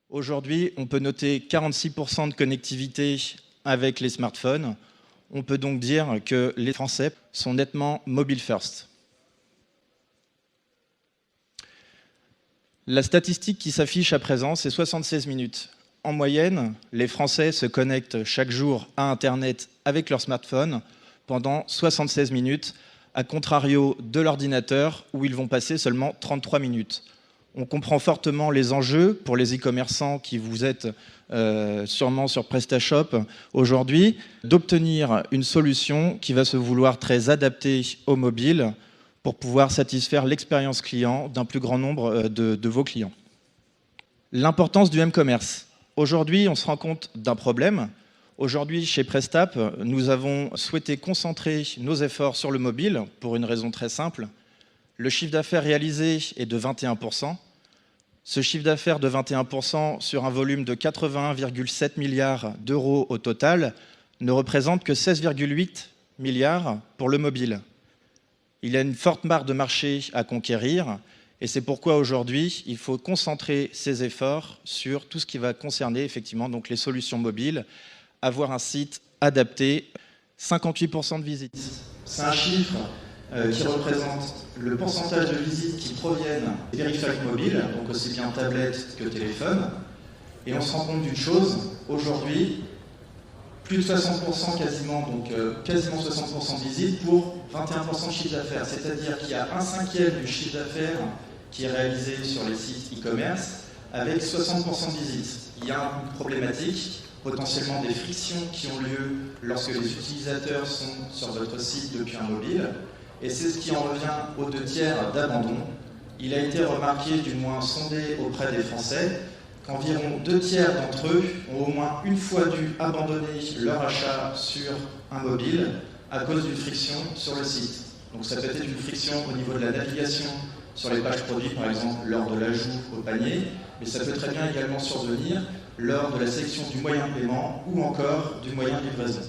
Aujourd'hui, on peut noter 46% de connectivité avec les smartphones. On peut donc dire que les Français sont nettement mobile first. La statistique qui s'affiche à présent, c'est 76 minutes. En moyenne, les Français se connectent chaque jour à Internet avec leur smartphone pendant 76 minutes, à contrario de l'ordinateur où ils vont passer seulement 33 minutes. On comprend fortement les enjeux pour les e-commerçants qui vous êtes sûrement sur PrestaShop aujourd'hui, d'obtenir une solution qui va se vouloir très adaptée au mobile pour pouvoir satisfaire l'expérience client d'un plus grand nombre de vos clients. L'importance du m-commerce. Aujourd'hui, on se rend compte d'un problème. Aujourd'hui, chez Prestap, nous avons souhaité concentrer nos efforts sur le mobile pour une raison très simple. Le chiffre d'affaires réalisé est de 21%. Ce chiffre d'affaires de 21% sur un volume de 81,7 milliards d'euros au total ne représente que 16,8 milliards pour le mobile. Il y a une forte marge de marché à conquérir et c'est pourquoi aujourd'hui, il faut concentrer ses efforts sur tout ce qui va concerner effectivement donc les solutions mobiles, avoir un site adapté, 58% de visites. C'est un chiffre qui représente le pourcentage de visites qui proviennent des périphériques mobiles, donc aussi bien tablette que téléphone. Et on se rend compte d'une chose, aujourd'hui, plus de 60% quasiment, donc quasiment 60% de visites pour 21% de chiffre d'affaires. C'est-à-dire qu'il y a 1/5 du chiffre d'affaires qui est réalisé sur les sites e-commerce avec 60% de visites. Il y a une problématique, potentiellement des frictions qui ont lieu lorsque les utilisateurs sont sur votre site depuis un mobile. Et c'est ce qui en revient aux 2/3 d'abandon. Il a été remarqué, du moins sondé auprès des Français, qu'environ 2/3 d'entre eux ont au moins une fois dû abandonner leur achat sur un mobile à cause d'une friction sur le site. Donc ça peut être une friction au niveau de la navigation sur les pages produits, par exemple, lors de l'ajout au panier, mais ça peut très bien également survenir lors de la sélection du moyen de paiement ou encore du moyen de livraison.